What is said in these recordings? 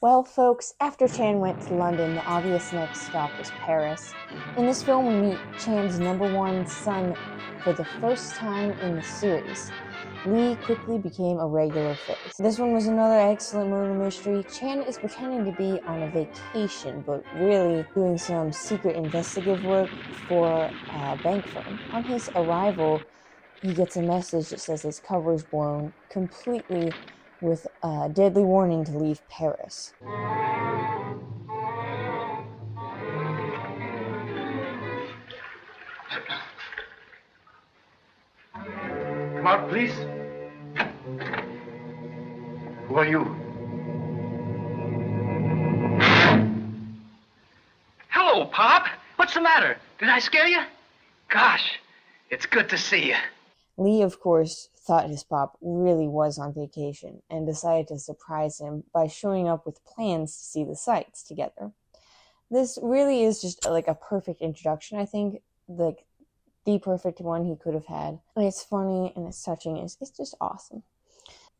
Well, folks, after Chan went to London, the obvious next stop was Paris. In this film, we meet Chan's number one son for the first time in the series. Lee quickly became a regular face. This one was another excellent murder mystery. Chan is pretending to be on a vacation, but really doing some secret investigative work for a bank firm. On his arrival, he gets a message that says his cover is blown completely with a deadly warning to leave Paris. Come out, please. Who are you? Hello, Pop. What's the matter? Did I scare you? Gosh, it's good to see you. Lee, of course, thought his pop really was on vacation and decided to surprise him by showing up with plans to see the sights together. This really is just like a perfect introduction, I think, like the perfect one he could have had. And it's funny and it's touching. It's just awesome.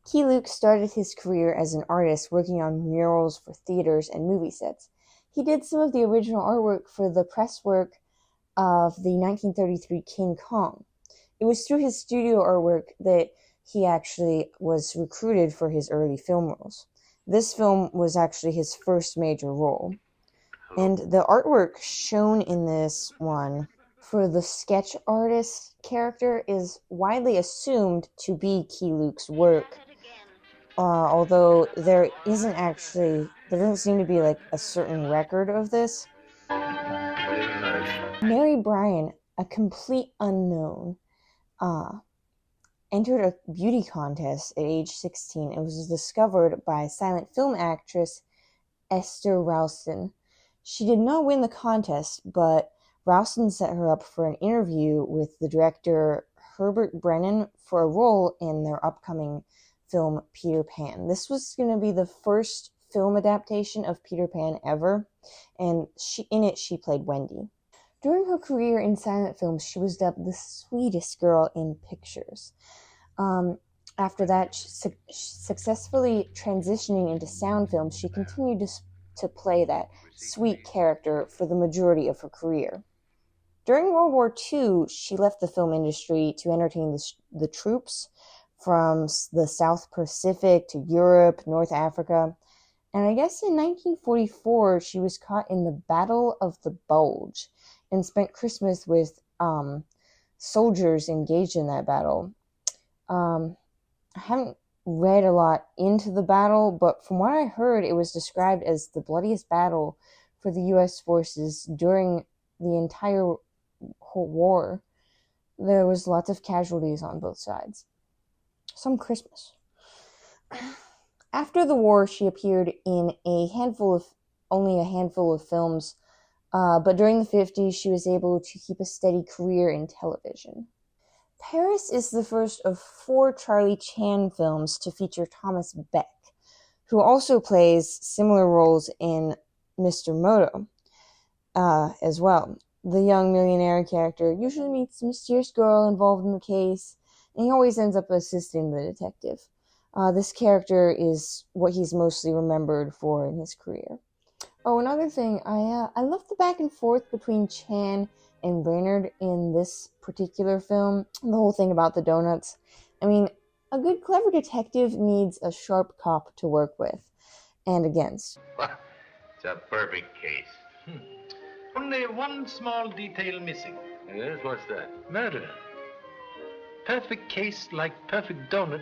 Keye Luke started his career as an artist working on murals for theaters and movie sets. He did some of the original artwork for the press work of the 1933 King Kong. It was through his studio artwork that he actually was recruited for his early film roles. This film was actually his first major role. And the artwork shown in this one for the sketch artist character is widely assumed to be Keye Luke's work. Although there doesn't seem to be like a certain record of this. Mary Bryan, a complete unknown, entered a beauty contest at age 16 and was discovered by silent film actress Esther Ralston. She did not win the contest, but Ralston set her up for an interview with the director Herbert Brennan for a role in their upcoming film Peter Pan. This was going to be the first film adaptation of Peter Pan ever, and in it she played Wendy. During her career in silent films, she was dubbed the sweetest girl in pictures. After that, successfully transitioning into sound films, she continued to play that sweet character for the majority of her career. During World War II, she left the film industry to entertain the troops from the South Pacific to Europe, North Africa. And I guess in 1944, she was caught in the Battle of the Bulge and spent Christmas with soldiers engaged in that battle. I haven't read a lot into the battle, but from what I heard, it was described as the bloodiest battle for the U.S. forces during the entire whole war. There was lots of casualties on both sides. Some Christmas. After the war, she appeared in only a handful of films, but during the 50s, she was able to keep a steady career in television. Paris is the first of 4 Charlie Chan films to feature Thomas Beck, who also plays similar roles in Mr. Moto as well. The young millionaire character usually meets a mysterious girl involved in the case, and he always ends up assisting the detective. This character is what he's mostly remembered for in his career. Oh, another thing, I love the back and forth between Chan and Brainerd in this particular film. The whole thing about the donuts. I mean, a good, clever detective needs a sharp cop to work with and against. It's a perfect case. Only one small detail missing. Yes, what's that? Murder. Perfect case like perfect donut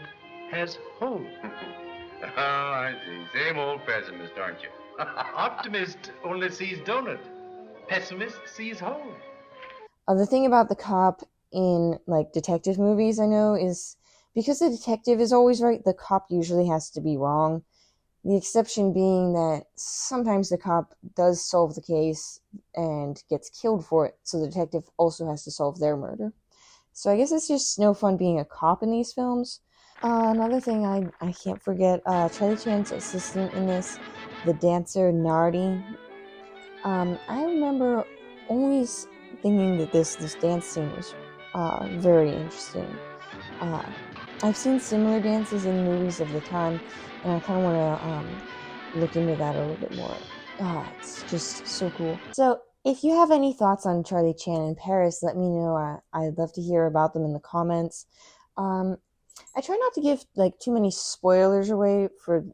has hole. Oh, I see. Same old pessimist, aren't you? Optimist only sees donut. Pessimist sees hole. The thing about the cop in like detective movies, I know, is because the detective is always right, the cop usually has to be wrong. The exception being that sometimes the cop does solve the case and gets killed for it, so the detective also has to solve their murder. So I guess it's just no fun being a cop in these films. Another thing I can't forget, Charlie Chan's assistant in this, the dancer Nardi. I remember always thinking that this dance scene was very interesting. I've seen similar dances in movies of the time, and I kind of want to look into that a little bit more. It's just so cool. So if you have any thoughts on Charlie Chan in Paris, let me know. I'd love to hear about them in the comments. I try not to give like too many spoilers away for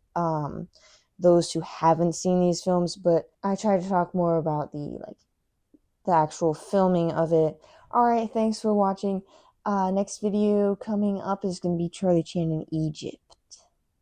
those who haven't seen these films, but I try to talk more about the actual filming of it. Alright, thanks for watching. Next video coming up is going to be Charlie Chan in Egypt.